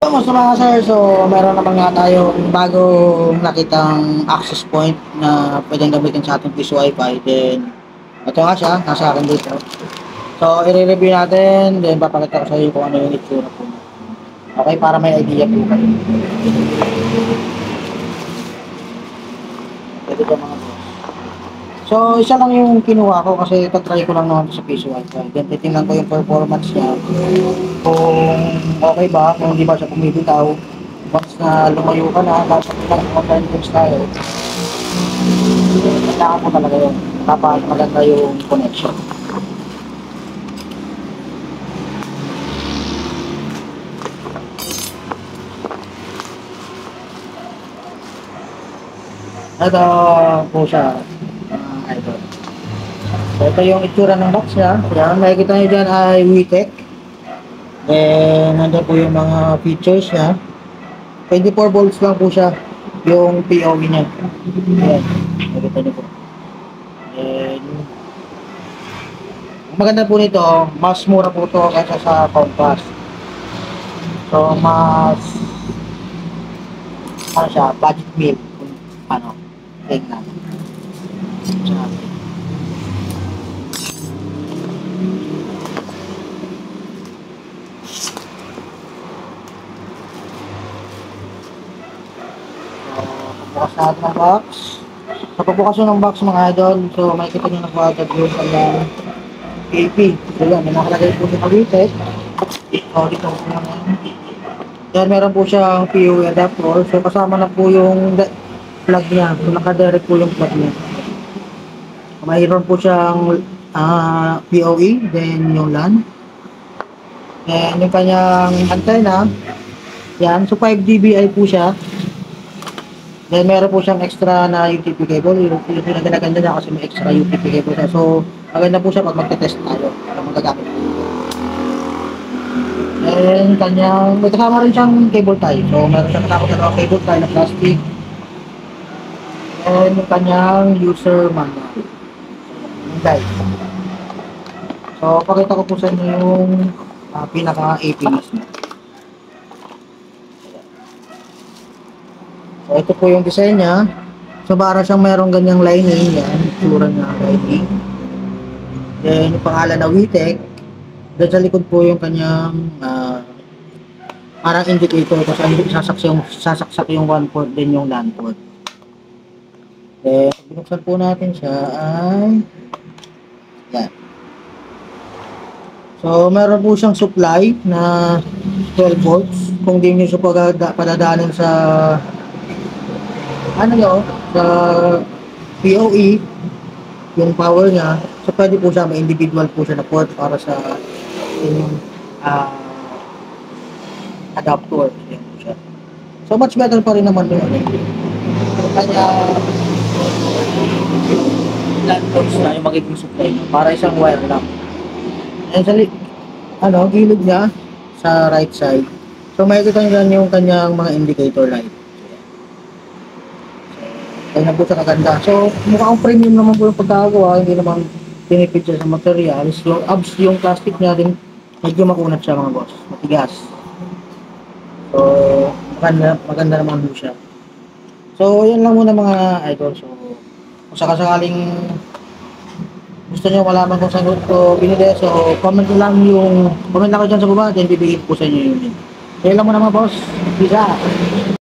Kamusta mga sir? So, meron naman nga tayong bagong nakitang access point na pwedeng gamitin sa ating Peace Wi-Fi. Then, ito nga siya, nasa akin dito. So, i-review natin, then papakita ko sa iyo kung ano yung itsura po. Okay, para may idea po kayo. Pwede ba mga boss? So, isa lang yung kinuha ko kasi tatry ko lang naman sa Peace Wi-Fi. Then, titingnan ko yung performance niya. Kung okay ba, kung hindi ba siya pumibitaw. Once na lumayo ka na, dapat lang online games tayo. Kailangan mo talaga yun. Dapat maganda yung connection. Ito po siya, idol. So, ito yung itsura ng box niya. Yan, makikita nyo dyan ay WeTech. Then, nandun po yung mga features niya. 24 volts lang po siya yung POV niya. Yan, makikita nyo po. Then, ang maganda po nito, mas mura po ito kaysa sa Compass. So, mas ano siya, budget meal kung ano, tingnan. Siya. Pagbukas natin ng box. Sa pagbukas nyo ng box mga idol, so makikita nyo na po agad yung kanyang AP. So yan, may nakalagay po sa Kalitek. So dito po naman. Yan, meron po siyang PoE adapter. So kasama na po yung plug niya. So naka-direct po yung plug niya. Mayroon po siyang PoE, then yung LAN. Then yung kanyang antenna. Yan, so 5 dBi po siya. Then meron po siyang extra na UTP cable. Yung pinaganagan niya kasi may extra UTP cable siya. So maganda po siya pag magte-test tayo para magagamit. And kanyang, may kasama rin siyang cable tie. So meron siyang kasama ng cable tie na plastic. And yung kanyang user manual. Yung guide. So pakita ko po sa inyo yung pinaka-AP mismo. So, ito po yung design niya. So, para siyang merong ganyang lining. Yan, itsura niya lining. Then, yung pangalan na WeTech. Then, sa likod po yung kanyang parang indicator kasi sasaksak yung 1 port din yung LAN port. Then, binuksan po natin siya ay yan. So, meron po siyang supply na 12 volts. Kung di nyo siya padadaanin sa ano yun, sa PoE, yung power niya, so pwede po siya, may individual po siya na port para sa yung adapter. Yan po siya. So much better pa rin naman yung ano. Kanya LAN ports na yung magiging supply niya, para isang wire lang. And sa gilid niya, sa right side, so makikita nyo lang yung kanyang mga indicator light. Kaya na po siya kaganda. So, mukhang premium naman po yung pagkagawa. Hindi naman tinipid siya sa materials. Yung abs, yung plastic niya din, medyo makunat siya mga boss. Matigas. So, maganda naman po siya. So, yan lang muna mga idol. So, kung sakasakaling gusto nyo malaman kung saan ko binili, so comment lang kayo dyan sa baba, then bibigyan ko sa inyo yun. So, yan lang muna mga boss. Peace out.